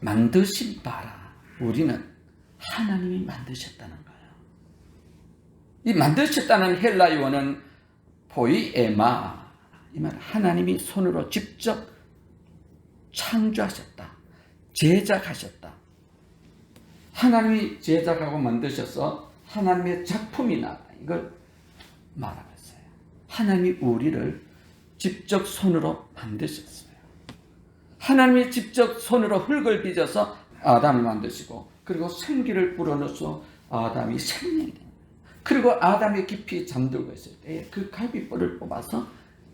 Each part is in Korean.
만드신 바라. 우리는 하나님이 만드셨다는 거예요. 이 만드셨다는 헬라어는 포이에마, 이 말 하나님이 손으로 직접 창조하셨다, 제작하셨다. 하나님이 제작하고 만드셔서 하나님의 작품이나 이걸 말하고 있어요. 하나님이 우리를 직접 손으로 만드셨어요. 하나님이 직접 손으로 흙을 빚어서 아담을 만드시고, 그리고 생기를 불어넣어서 아담이 생명이 됩니다. 그리고 아담이 깊이 잠들고 있을 때 그 갈비뼈를 뽑아서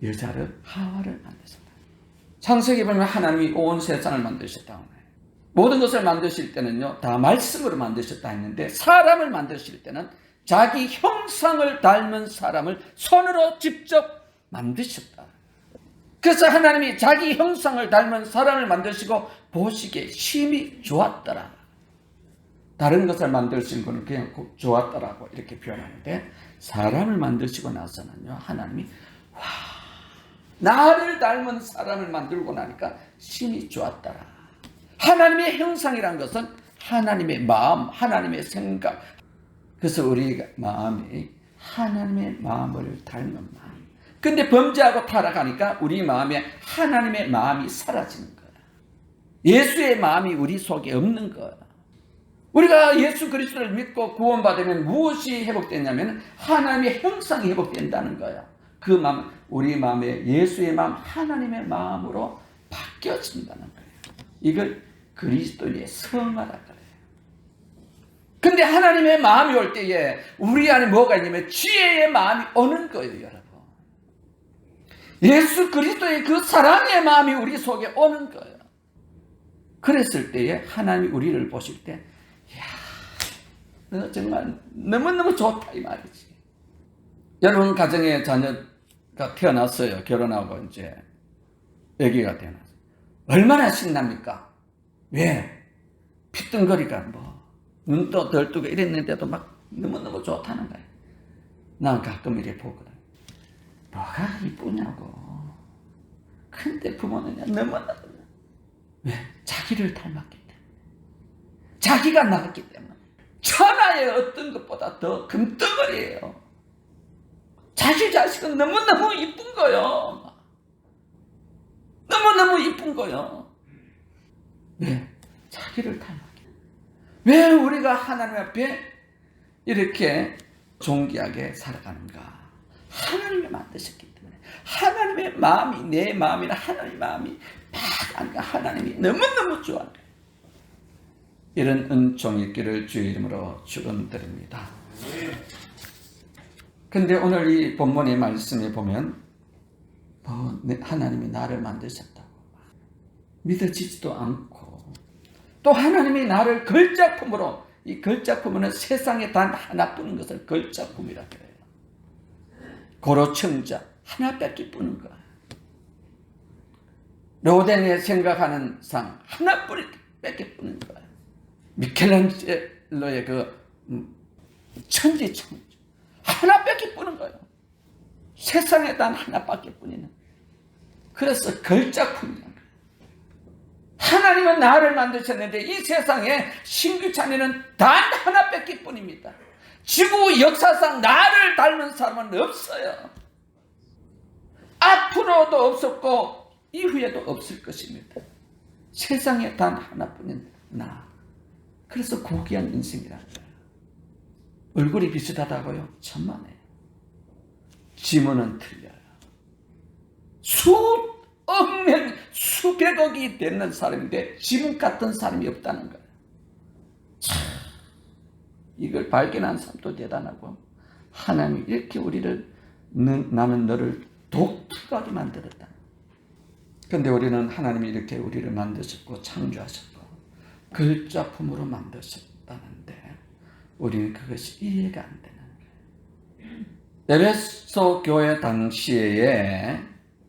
여자를 하와를 만드셨다. 창세기 보면 하나님이 온 세상을 만드셨다고 해요. 모든 것을 만드실 때는요, 다 말씀으로 만드셨다 했는데, 사람을 만드실 때는 자기 형상을 닮은 사람을 손으로 직접 만드셨다. 그래서 하나님이 자기 형상을 닮은 사람을 만드시고 보시기에 심히 좋았더라. 다른 것을 만드신 분은 그냥 좋았더라고 이렇게 표현하는데, 사람을 만드시고 나서는요, 하나님이 와, 나를 닮은 사람을 만들고 나니까 심히 좋았더라. 하나님의 형상이란 것은 하나님의 마음, 하나님의 생각. 그래서 우리 마음이 하나님의 마음을 닮은 마음. 근데 범죄하고 타락하니까 우리 마음에 하나님의 마음이 사라지는 거야. 예수의 마음이 우리 속에 없는 거야. 우리가 예수 그리스도를 믿고 구원받으면 무엇이 회복되냐면 하나님의 형상이 회복된다는 거야. 그 마음, 우리 마음에 예수의 마음, 하나님의 마음으로 바뀌어진다는 거예요. 이걸 그리스도의 성화라 그래요. 근데 하나님의 마음이 올 때에 우리 안에 뭐가 있냐면 지혜의 마음이 오는 거예요, 여러분. 예수 그리스도의 그 사랑의 마음이 우리 속에 오는 거예요. 그랬을 때에 하나님이 우리를 보실 때, 이야, 너 정말 너무너무 좋다 이 말이지. 여러분 가정에 자녀가 태어났어요. 결혼하고 이제 아기가 태어났어요. 얼마나 신납니까? 왜? 핏등거리가 뭐 눈도 덜 뜨고 이랬는데도 막 너무너무 좋다는 거예요. 난 가끔 이렇게 보거든. 뭐가 이쁘냐고. 근데 부모는 너무너무, 왜? 자기를 닮았기 때문에. 자기가 낳았기 때문에. 천하의 어떤 것보다 더 금덩어리예요. 자기 자식은 너무너무 이쁜 거요. 너무너무 이쁜 거요. 왜? 자기를 닮았기 때문에. 왜 우리가 하나님 앞에 이렇게 존귀하게 살아가는가? 하나님이 만드셨기 때문에. 하나님의 마음이, 내 마음이나 하나님의 마음이 딱 하나님이 너무너무 좋아요. 이런 은총이 있기를 주의 이름으로 축원드립니다. 근데 오늘 이 본문의 말씀에 보면 하나님이 나를 만드셨다고 믿어지지도 않고, 또 하나님이 나를 걸작품으로, 이 걸작품은 세상에 단 하나뿐인 것을 걸작품이라 그래요. 고로청자 하나밖에 뿌는 거야. 로댕에 생각하는 상 하나밖에 뿌는 거야. 미켈란젤로의 그 천지창조 하나밖에 뿌는 거예요. 세상에 단 하나밖에 뿐이는. 그래서 걸작품이란 거예요. 하나님은 나를 만드셨는데 이 세상에 신규찬에는 단 하나밖에 뿐입니다. 지구 역사상 나를 닮은 사람은 없어요. 앞으로도 없었고 이후에도 없을 것입니다. 세상에 단 하나뿐인 나. 그래서 고귀한 인생이라는 거예요. 얼굴이 비슷하다고요? 천만에요. 지문은 틀려요. 수억 명, 수백억이 되는 사람인데 지문 같은 사람이 없다는 거예요. 참, 이걸 발견한 사람도 대단하고, 하나님이 이렇게 우리를, 나는 너를 독특하게 만들었다. 그런데 우리는 하나님이 이렇게 우리를 만드셨고 창조하셨고 걸작품으로 만드셨다는데 우리는 그것이 이해가 안 되는 거예요. 에베소 교회 당시에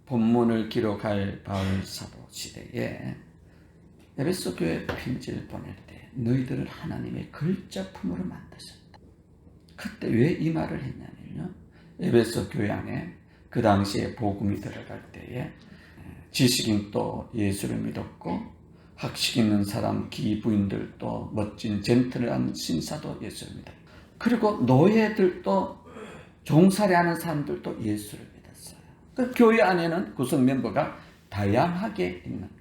본문을 기록할 바울 사도 시대에 에베소 교회 편지를 보낼 때 너희들을 하나님의 걸작품으로 만드셨다. 그때 왜 이 말을 했냐면요, 에베소 교회 안에 그 당시에 복음이 들어갈 때에 지식인도 예수를 믿었고 학식 있는 사람, 기부인들도 멋진 젠틀한 신사도 예수입니다. 그리고 노예들도 종살이하는 사람들도 예수를 믿었어요. 그 교회 안에는 구성 멤버가 다양하게 있는 거예요.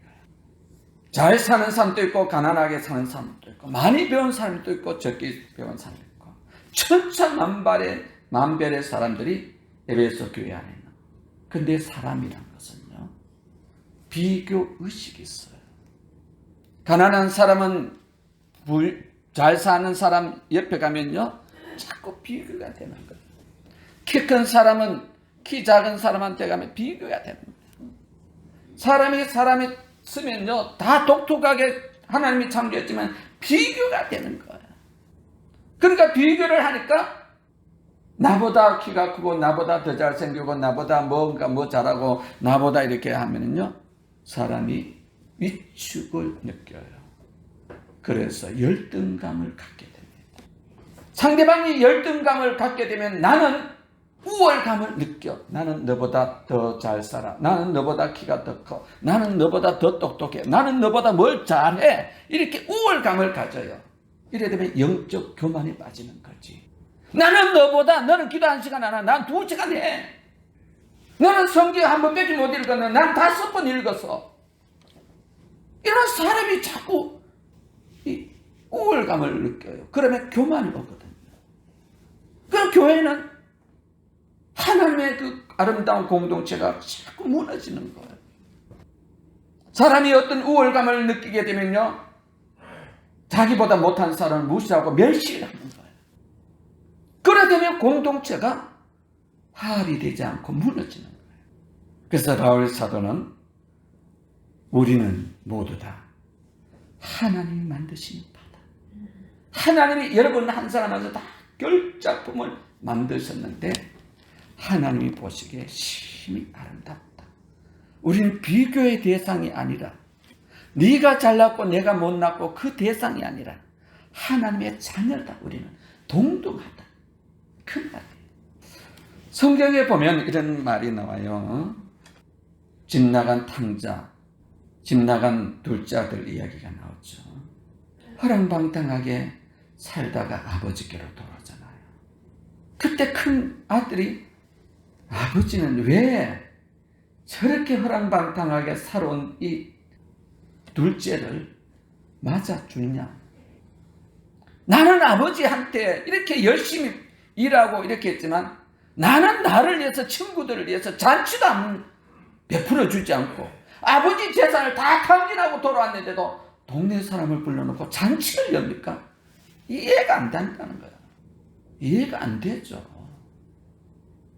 잘 사는 사람도 있고 가난하게 사는 사람도 있고 많이 배운 사람도 있고 적게 배운 사람도 있고 천차만별의 사람들이 에베소 교회 안에 있는. 근데 사람이란 것은요, 비교 의식이 있어요. 가난한 사람은 잘 사는 사람 옆에 가면요 자꾸 비교가 되는 거예요. 키 큰 사람은 키 작은 사람한테 가면 비교가 되는 거예요. 사람이 쓰면요 다 독특하게 하나님이 창조했지만 비교가 되는 거예요. 그러니까 비교를 하니까 나보다 키가 크고 나보다 더 잘생기고 나보다 뭔가 뭐 잘하고 나보다 이렇게 하면은요 사람이 위축을 느껴요. 그래서 열등감을 갖게 됩니다. 상대방이 열등감을 갖게 되면 나는 우월감을 느껴. 나는 너보다 더 잘 살아. 나는 너보다 키가 더 커. 나는 너보다 더 똑똑해. 나는 너보다 뭘 잘해. 이렇게 우월감을 가져요. 이래 되면 영적 교만에 빠지는 거지. 너는 기도 1시간 안 하. 난 2시간 해. 너는 성경 한 번밖에 못 읽었는데 난 5번 읽었어. 이런 사람이 자꾸 이 우월감을 느껴요. 그러면 교만이 오거든요. 그럼 교회는 하나님의 그 아름다운 공동체가 자꾸 무너지는 거예요. 사람이 어떤 우월감을 느끼게 되면요 자기보다 못한 사람을 무시하고 멸시를 하는 거예요. 그러다 보면 공동체가 화합이 되지 않고 무너지는 거예요. 그래서 바울 사도는 우리는 모두 다 하나님이 만드신 바다. 하나님이 여러분 한 사람한테 다 결작품을 만드셨는데 하나님이 보시기에 심히 아름답다. 우리는 비교의 대상이 아니라 네가 잘났고 내가 못났고 그 대상이 아니라 하나님의 자녀다. 우리는 동등하다. 그 말이에요. 성경에 보면 이런 말이 나와요. 집 나간 탕자, 집 나간 둘째 아들 이야기가 나오죠. 허랑방탕하게 살다가 아버지께로 돌아오잖아요. 그때 큰 아들이 아버지는 왜 저렇게 허랑방탕하게 살아온 이 둘째를 맞아주냐. 나는 아버지한테 이렇게 열심히 일하고 이렇게 했지만 나는 나를 위해서 친구들을 위해서 잔치도 안 베풀어주지 않고 아버지 재산을 다 탕진하고 돌아왔는데도 동네 사람을 불러놓고 잔치를 엽니까? 이해가 안 된다는 거예요. 이해가 안 되죠.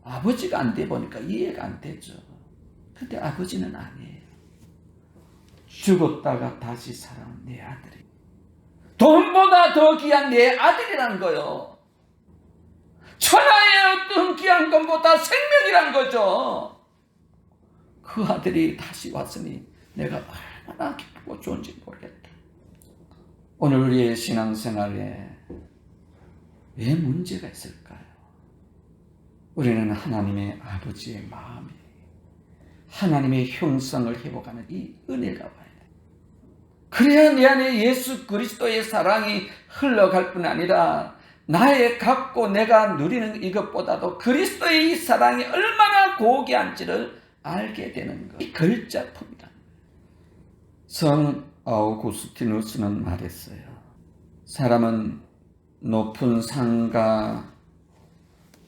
아버지가 안 돼 보니까 이해가 안 되죠. 근데 아버지는 아니에요. 죽었다가 다시 살아온 내 아들이 돈보다 더 귀한 내 아들이라는 거예요. 천하의 어떤 귀한 것보다 생명이란 거죠. 그 아들이 다시 왔으니 내가 얼마나 기쁘고 좋은지 모르겠다. 오늘 우리의 신앙생활에 왜 문제가 있을까요? 우리는 하나님의 아버지의 마음이 하나님의 형성을 회복하는 이 은혜가 와야 돼. 그래야 내 안에 예수 그리스도의 사랑이 흘러갈 뿐 아니라 나의 갖고 내가 누리는 이것보다도 그리스도의 이 사랑이 얼마나 고귀한지를 알게 되는 것. 이 걸작품이다. 성 아우구스티누스는 말했어요. 사람은 높은 산과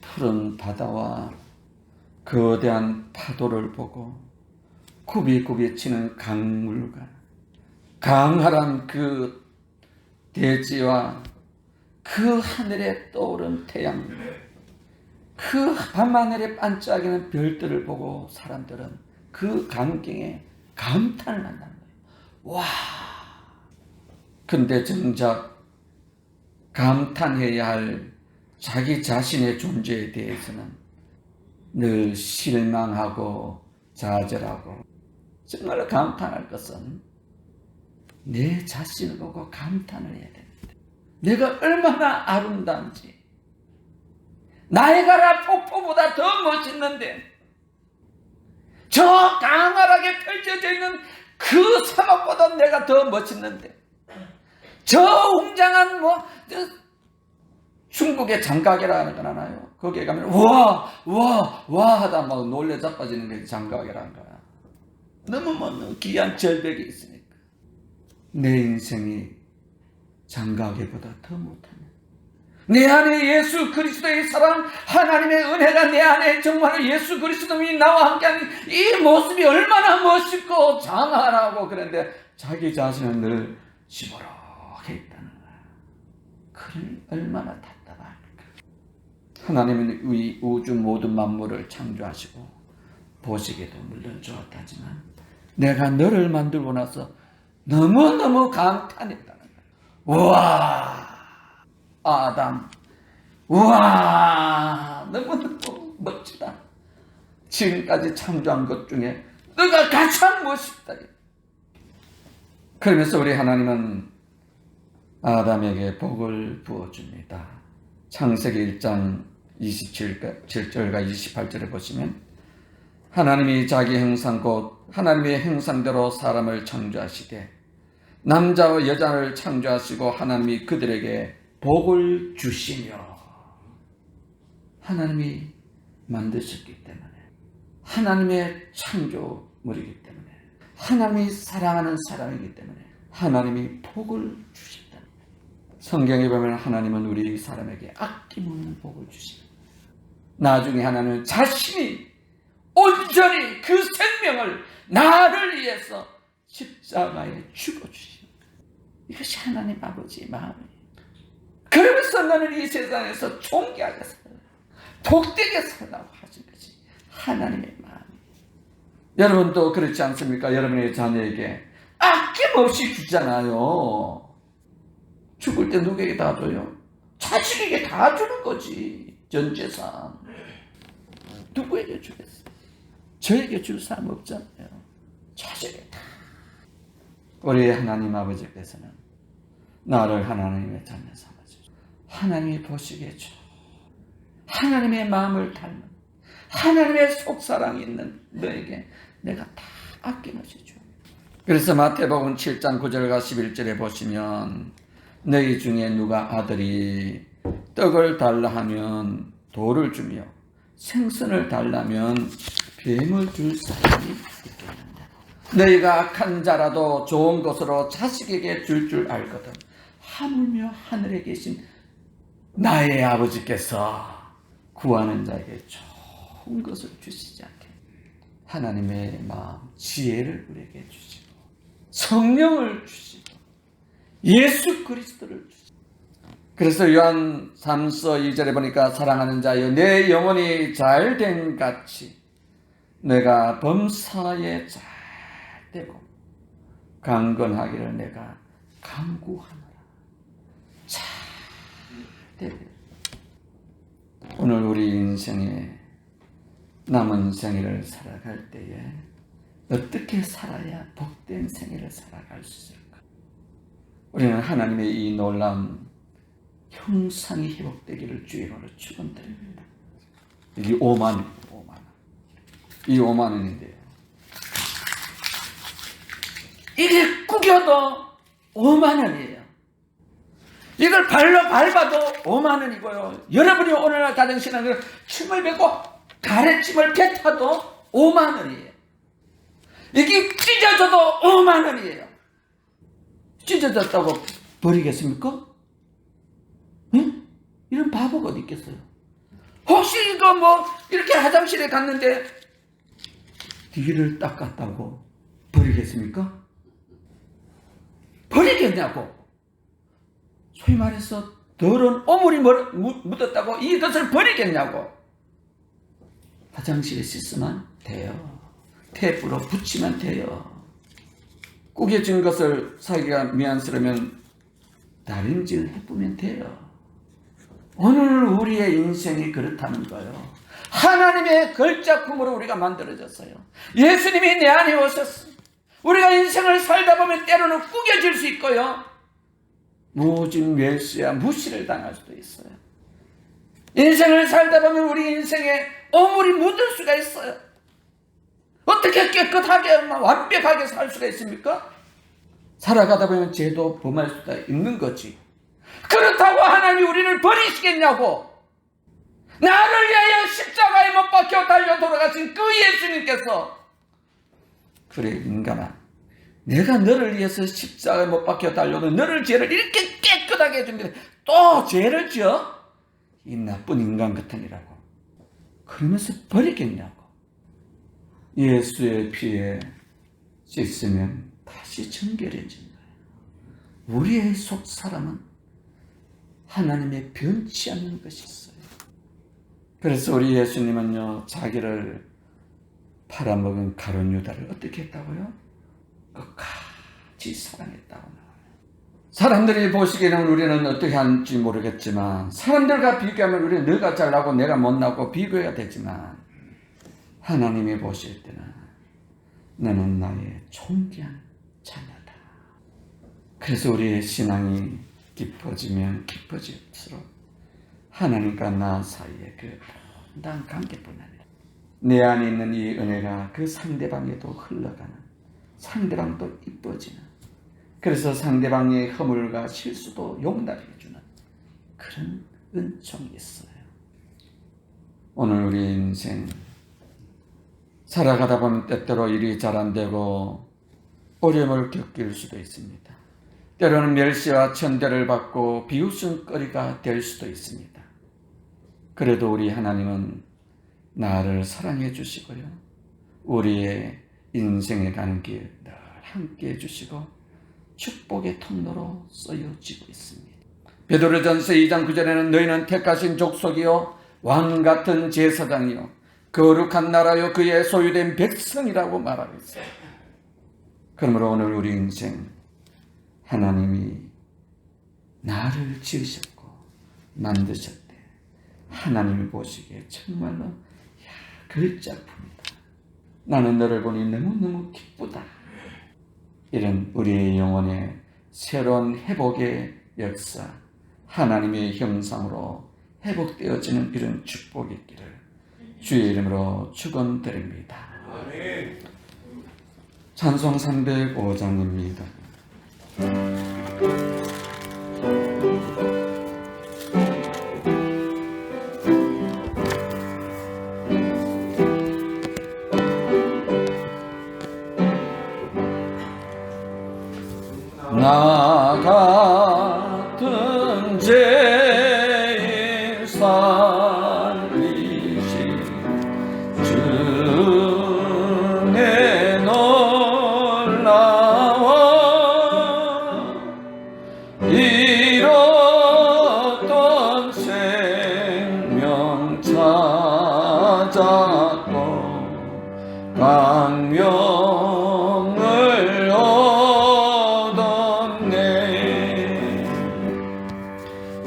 푸른 바다와 거대한 파도를 보고 굽이굽이 치는 강물과 강활한 그 대지와 그 하늘에 떠오른 태양, 그 밤하늘에 반짝이는 별들을 보고 사람들은 그 광경에 감탄을 한다는 거예요. 와! 근데 정작 감탄해야 할 자기 자신의 존재에 대해서는 늘 실망하고 좌절하고, 정말 감탄할 것은 내 자신을 보고 감탄을 해야 됩니다. 내가 얼마나 아름다운지. 나이가라 폭포보다 더 멋있는데 저 강활하게 펼쳐져 있는 그 사막보다 내가 더 멋있는데, 저 웅장한 중국의 장가게라는 건 아나요? 거기에 가면 와 하다 막 놀래 자빠지는 게 장가게라는 거야. 너무 귀한 절벽이 있으니까. 내 인생이 장가게보다 더 못하네. 내 안에 예수 그리스도의 사랑, 하나님의 은혜가 내 안에 정말 예수 그리스도님이 나와 함께하는 이 모습이 얼마나 멋있고 장하라고. 그런데 자기 자신은 늘 시무룩해 있다는 거야. 그러니 얼마나 답답합니까? 하나님은 이 우주 모든 만물을 창조하시고 보시기도 물론 좋았다지만 내가 너를 만들고 나서 너무너무 감탄했다는 거야. 우와, 아담, 우와, 너무너무 멋지다. 지금까지 창조한 것 중에 너가 가장 멋있다. 그러면서 우리 하나님은 아담에게 복을 부어줍니다. 창세기 1장 27절과 28절에 보시면 하나님이 자기 형상 곧 하나님의 형상대로 사람을 창조하시되 남자와 여자를 창조하시고 하나님이 그들에게 복을 주시며, 하나님이 만드셨기 때문에, 하나님의 창조물이기 때문에, 하나님이 사랑하는 사람이기 때문에 하나님이 복을 주신다. 성경에 보면 하나님은 우리 사람에게 아낌없는 복을 주십니다. 나중에 하나님은 자신이 온전히 그 생명을 나를 위해서 십자가에 죽어주십니다. 이것이 하나님 아버지의 마음이에요. 그러면서 너는 이 세상에서 존귀하게 살아, 복되게 살라고 하신 것이 하나님의 마음이에요. 여러분도 그렇지 않습니까? 여러분의 자녀에게 아낌없이 주잖아요. 죽을 때 누구에게 다 줘요? 자식에게 다 주는 거지. 전 재산 누구에게 주겠어요? 저에게 줄 사람 없잖아요. 자식에게 다. 우리 하나님 아버지께서는 나를 하나님의 자녀 삼아주시고 하나님이 보시기에 좋아, 하나님의 마음을 닮은 하나님의 속사랑이 있는 너에게 내가 다 아낌없이 줘. 그래서 마태복음 7장 9절과 11절에 보시면 너희 중에 누가 아들이 떡을 달라 하면 돌을 주며 생선을 달라면 뱀을 줄 사람이 있겠는가. 너희가 악한 자라도 좋은 것으로 자식에게 줄 알거든 하물며 하늘에 계신 나의 아버지께서 구하는 자에게 좋은 것을 주시지 않게 하나님의 마음, 지혜를 우리에게 주시고 성령을 주시고 예수 그리스도를 주시고. 그래서 요한 3서 2절에 보니까 사랑하는 자여 내 영혼이 잘된 같이 내가 범사에 잘 되고 강건하기를 내가 간구하노라. 잘 되게. 오늘 우리 인생에 남은 생애를 살아갈 때에 어떻게 살아야 복된 생애를 살아갈 수 있을까? 우리는 하나님의 이 놀라운 형상이 회복되기를 주의로 축원드립니다. 이게 5만 원. 이 5만 원인데요. 이게 구겨도 5만 원이에요. 이걸 발로 밟아도 5만 원이고요. 여러분이 오늘날 가정신앙을 침을 뱉고 가래침을 뱉어도 5만 원이에요. 이게 찢어져도 5만 원이에요. 찢어졌다고 버리겠습니까? 응? 이런 바보가 어디 있겠어요? 혹시 이거 이렇게 화장실에 갔는데 뒤를 닦았다고 버리겠습니까? 버리겠냐고. 소위 말해서 더러운 오물이 묻었다고 이것을 버리겠냐고. 화장실에 씻으면 돼요. 테이프로 붙이면 돼요. 구겨진 것을 사기가 미안스러우면 다림질 해보면 돼요. 오늘 우리의 인생이 그렇다는 거예요. 하나님의 걸작품으로 우리가 만들어졌어요. 예수님이 내 안에 오셨어요. 우리가 인생을 살다 보면 때로는 구겨질 수 있고요. 무진 멸시야 무시를 당할 수도 있어요. 인생을 살다 보면 우리 인생에 오물이 묻을 수가 있어요. 어떻게 깨끗하게 완벽하게 살 수가 있습니까? 살아가다 보면 죄도 범할 수가 있는 거지. 그렇다고 하나님이 우리를 버리시겠냐고. 나를 위하여 십자가에 못 박혀 달려 돌아가신 그 예수님께서, 그래 인간아, 내가 너를 위해서 십자가에 못 박혀 달려도 너를 죄를 이렇게 깨끗하게 해줍니다. 또 죄를 지어? 이 나쁜 인간 같으니라고. 그러면서 버리겠냐고. 예수의 피에 씻으면 다시 정결해진 거예요. 우리의 속 사람은 하나님의 변치 않는 것이 있어요. 그래서 우리 예수님은요, 자기를 팔아먹은 가룟 유다를 어떻게 했다고요? 끝까지 사랑했다고 나와요. 사람들이 보시기에는 우리는 어떻게 하는지 모르겠지만, 사람들과 비교하면 우리는 너가 잘나고 내가 못나고 비교해야 되지만, 하나님이 보실 때는 너는 나의 존귀한 자녀다. 그래서 우리의 신앙이 깊어지면 깊어질수록 하나님과 나 사이에 그 아름다운 관계뿐 아니라 내 안에 있는 이 은혜가 그 상대방에도 흘러가는, 상대방도 이뻐지는, 그래서 상대방의 허물과 실수도 용납해주는 그런 은총이 있어요. 오늘 우리 인생 살아가다 보면 때때로 일이 잘 안 되고 어려움을 겪을 수도 있습니다. 때로는 멸시와 천대를 받고 비웃음거리가 될 수도 있습니다. 그래도 우리 하나님은 나를 사랑해 주시고요, 우리의 인생에 가는 길 늘 함께 해주시고 축복의 통로로 쓰여지고 있습니다. 베드로전서 2장 9절에는 너희는 택하신 족속이요 왕같은 제사장이요 거룩한 나라요 그의 소유된 백성이라고 말하고 있어요. 그러므로 오늘 우리 인생 하나님이 나를 지으셨고 만드셨대. 하나님이 보시기에 정말로 그 작품이다. 나는 너를 보니 너무너무 기쁘다. 이런 우리의 영혼의 새로운 회복의 역사, 하나님의 형상으로 회복되어지는 이런 축복이 있기를 주의 이름으로 축원드립니다. 찬송 305장입니다. 나 같은 죄인 살리신 주의 놀라워 잃었던 생명 찾았고 광명을 얻었네.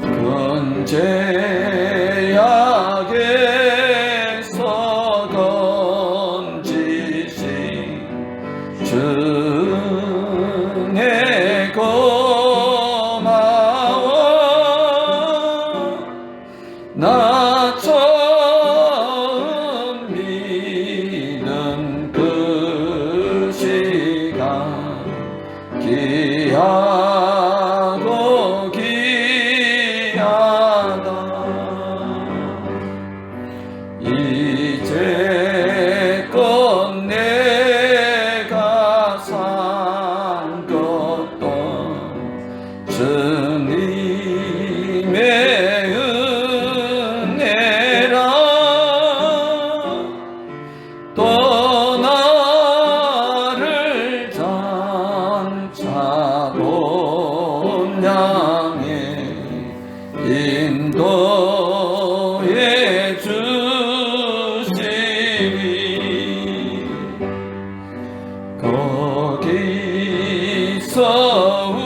큰 죄악에서 건지신 주의 고마워. 나 처음 믿은 그 시간 귀하고 귀하다. 이제껏 내가 산 것도 주님의 은혜라. 또 나를 장차 본 양에 인도해 주시리. 거기서